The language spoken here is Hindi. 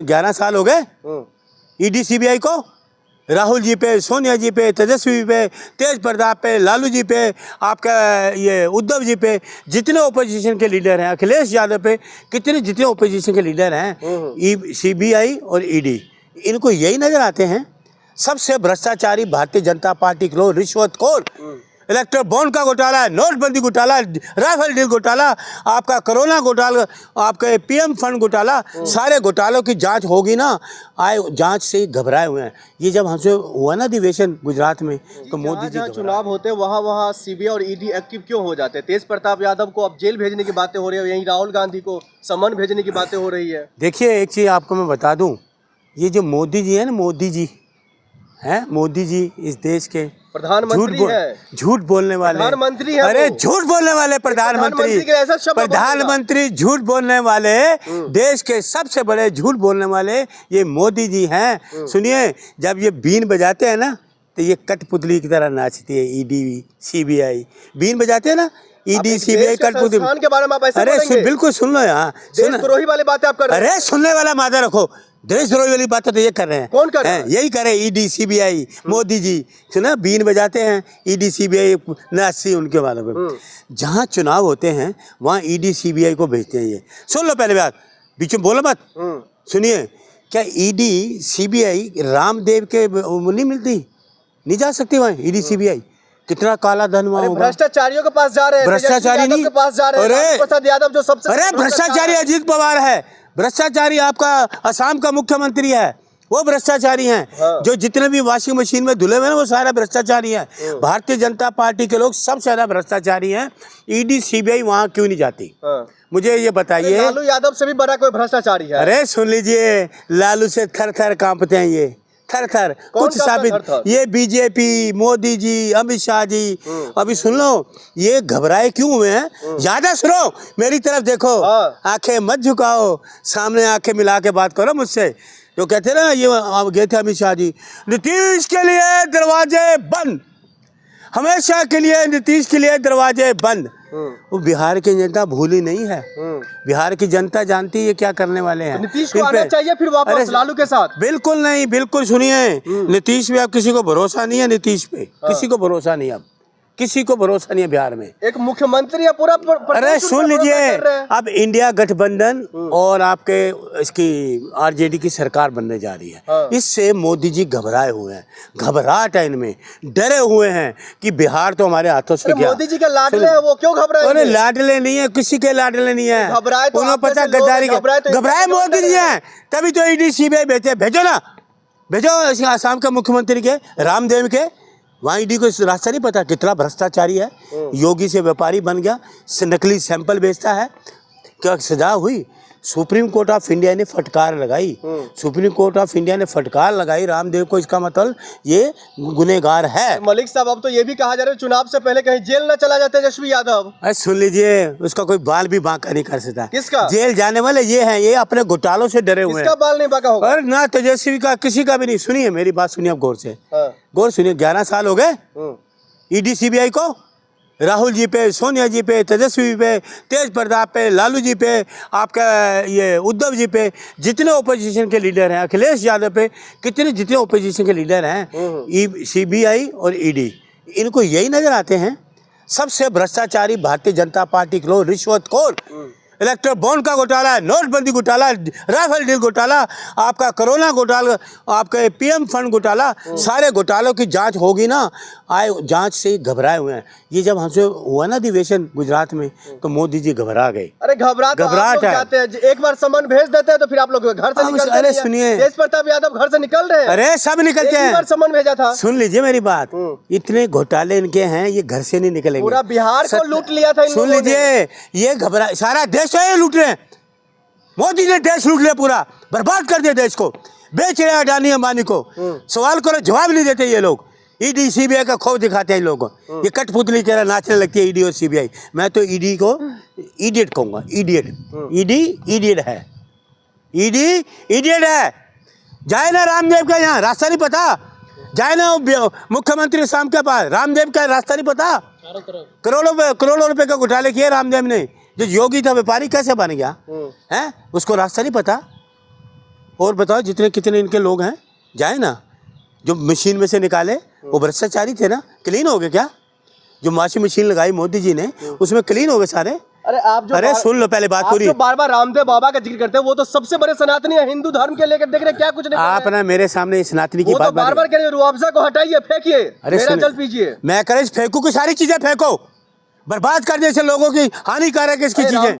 11 साल हो गए ईडी सीबीआई को। राहुल जी पे, सोनिया जी पे, तेजस्वी पे, तेज प्रताप पे, लालू जी पे, आपका ये उद्धव जी पे, जितने ओपोजिशन के लीडर हैं, अखिलेश यादव पे, जितने ओपोजिशन के लीडर हैं, सीबीआई और ईडी, इनको यही नजर आते हैं सबसे भ्रष्टाचारी भारतीय जनता पार्टी के लोग, रिश्वतखोर। इलेक्ट्रल बॉन्ड का घोटाला, नोटबंदी घोटाला, राफेल डील घोटाला, आपका कोरोना घोटाला, आपके पीएम फंड घोटाला, सारे घोटालों की जांच होगी ना। आए जांच से ही घबराए हुए हैं। ये जब हमसे हुआ ना अधिवेशन गुजरात में, तो मोदी जी चुनाव होते वहाँ सीबीआई और ईडी एक्टिव क्यों हो जाते हैं? तेज प्रताप यादव को अब जेल भेजने की बातें हो रही है, यहीं राहुल गांधी को समन भेजने की बातें हो रही है। देखिए एक चीज़ आपको मैं बता दूं, ये जो मोदी जी है ना, मोदी जी इस देश के प्रधानमंत्री है, झूठ बोलने वाले प्रधानमंत्री है। अरे झूठ बोलने वाले प्रधानमंत्री झूठ बोलने वाले, देश के सबसे बड़े झूठ बोलने वाले ये मोदी जी हैं। सुनिए, जब ये बीन बजाते हैं ना, तो ये कठपुतली की तरह नाचती है ईडी सीबीआई। बीन बजाते हैं ना, ईडी सीबीआई कठपुतली के बारे में आप ऐसे अरे बिल्कुल सुन लो यहाँ, देशद्रोही वाली बातें आप कर रहे हैं। अरे सुनने वाला मादा रखो, देशद्रोही वाली बातें तो ये कर रहे हैं। कौन कर रहा है? यही करे ईडी सीबीआई, मोदी जी सुना बीन बजाते हैं, ईडी सीबीआई नाचती उनके बारे में। जहाँ चुनाव होते हैं वहाँ ईडी सीबीआई को भेजते हैं। ये सुन लो पहले बात, बीच में बोलो मत, सुनिए। क्या ईडी सीबीआई रामदेव के नहीं मिलती, नहीं जा सकती वहाँ ईडी सीबीआई? कितना काला धन वहाँ होगा। भ्रष्टाचारियों के पास जा रहे हैं, भ्रष्टाचारी नहीं के पास जा रहे हैं। अरे प्रसाद यादव जो सबसे अरे भ्रष्टाचारी अजीत पवार है, भ्रष्टाचारी आपका असम का मुख्यमंत्री है, वो भ्रष्टाचारी हैं। हाँ। जो जितने भी वॉशिंग मशीन में धुले हुए हैं वो सारा भ्रष्टाचारी हैं। भारतीय जनता पार्टी के लोग सबसे ज्यादा भ्रष्टाचारी हैं। ईडी सीबीआई वहाँ क्यों नहीं जाती? हाँ। मुझे ये बताइए। लालू यादव से भी बड़ा कोई भ्रष्टाचारी है? अरे सुन लीजिए, लालू से थर थर कांपते हैं ये, थर थर कुछ साबित। ये बीजेपी, मोदी जी, अमित शाह जी, अभी सुन लो, ये घबराए क्यों हुए हैं? ज्यादा सुनो, मेरी तरफ देखो, आंखें मत झुकाओ, सामने आंखें मिला के बात करो मुझसे। जो कहते ना, ये गए थे अमित शाह जी, नीतीश के लिए दरवाजे बंद, हमेशा के लिए नीतीश के लिए दरवाजे बंद। वो बिहार की जनता भूली नहीं है, बिहार की जनता जानती है क्या करने वाले हैं। नीतीश को आना चाहिए फिर वापस लालू के साथ? बिल्कुल नहीं, बिल्कुल सुनिए, नीतीश पे अब किसी को भरोसा नहीं है, नीतीश पे किसी को भरोसा नहीं, अब किसी को भरोसा नहीं है बिहार में। एक मुख्यमंत्री है पूरा। अरे सुन लीजिए, अब इंडिया गठबंधन और आपके इसकी आरजेडी की सरकार बनने जा रही है। इससे मोदी जी घबराए हुए हैं, घबराहट है इनमें, डरे हुए हैं कि बिहार तो हमारे हाथों से गया। मोदी जी के लाडले हैं, वो क्यों घबराए? अरे लाडले नहीं है, किसी के लाडले नहीं है, घबराए तो उन्हें पता गद्दारी घबराए मोदी जी है, तभी तो ईडी सीबीआई भेजो ना, भेजो आसाम के मुख्यमंत्री के, रामदेव के। वहाँ ईडी को रास्ता नहीं पता कितना भ्रष्टाचारी है। योगी से व्यापारी बन गया, नकली सैंपल बेचता है। क्या सजा हुई? सुप्रीम कोर्ट ऑफ इंडिया ने फटकार लगाई, सुप्रीम कोर्ट ऑफ इंडिया ने फटकार लगाई रामदेव को। इसका मतलब ये गुनहगार है। मलिक साहब, अब तो ये भी कहा जा रहा है चुनाव से पहले कहीं जेल न चला जाते तेजस्वी यादव। अरे सुन लीजिए, उसका कोई बाल भी बांका नहीं कर सकता। किसका? जेल जाने वाले ये हैं, ये अपने घोटालों से डरे हुए हैं। किसका बाल नहीं बांका होगा? अरे ना तेजस्वी का, किसी का भी नहीं। सुनिए मेरी बात, सुनिए आप गौर से, गौर सुनिए। 11 साल हो गए ईडी सीबीआई को। राहुल जी पे, सोनिया जी पे, तेजस्वी पे, तेज प्रताप पे, लालू जी पे, आपका ये उद्धव जी पे, जितने ओपोजिशन के लीडर हैं, अखिलेश यादव पे, जितने ओपोजिशन के लीडर हैं, सीबीआई और ईडी, इनको यही नजर आते हैं सबसे भ्रष्टाचारी भारतीय जनता पार्टी के लोग, रिश्वतखोर। इलेक्ट्रल बॉन्ड का घोटाला, नोटबंदी घोटाला, राफेल डील घोटाला, आपका कोरोना घोटाला, आपके पीएम फंड घोटाला, सारे घोटालों की जांच होगी ना। आए जांच से ही घबराए हुए हैं। ये जब हमसे हुआ ना अधिवेशन गुजरात में, तो मोदी जी घबरा गए। अरे घबराहट है। एक बार समन भेज देते हैं तो फिर आप लोग घर से निकल। अरे सुनिए, तेज प्रताप यादव घर से निकल रहे हैं। अरे सब निकलते हैं। समन भेजा था। सुन लीजिए मेरी बात, इतने घोटाले इनके हैं, ये घर से नहीं निकलेंगे। पूरा बिहार को लूट लिया था। सुन लीजिए, ये घबरा, सारा देश लूट रहे हैं। मोदी ने देश लूट लिया, पूरा बर्बाद कर दिया देश को, बेच रहे अडानी अंबानी को। सवाल करो जवाब नहीं देते ये लोग। ईडी सीबीआई का खौफ दिखाते हैं इन लोगों को। ये कठपुतली की तरह नाचने लगती है ईडी और सीबीआई। मैं तो ईडी को इडियट कहूंगा, इडियट। ईडी इडियट है, ईडी इडियट है। जाए ना रामदेव का यहाँ रास्ता नहीं पता, जाए ना मुख्यमंत्री शाम के पास, रामदेव का रास्ता नहीं पता। करोड़ों रुपए का घोटाले किए रामदेव ने। जो योगी था व्यापारी कैसे बन गया है, उसको रास्ता नहीं पता। और बताओ जितने कितने इनके लोग हैं, जाए ना, जो मशीन में से निकाले वो भ्रष्टाचारी थे ना, क्लीन हो गए क्या? जो वॉशिंग मशीन लगाई मोदी जी ने उसमें क्लीन हो गए सारे। अरे आप जो अरे सुन लो पहले बात पूरी। बार बार रामदेव बाबा का जिक्र करते हैं, वो तो सबसे बड़े सनातनी है, हिंदू धर्म के लेकर देख रहे हैं क्या कुछ नहीं। आप ना मेरे सामने सनातनी की वो तो बार बार कह रहे हैं रुआवजा को हटाइए, फेंकिए, मेरा जल पीजिए। मैं करे फेंकू की सारी चीजें फेंको, बर्बाद कर जैसे लोगों की हानिकारक इसकी चीजें।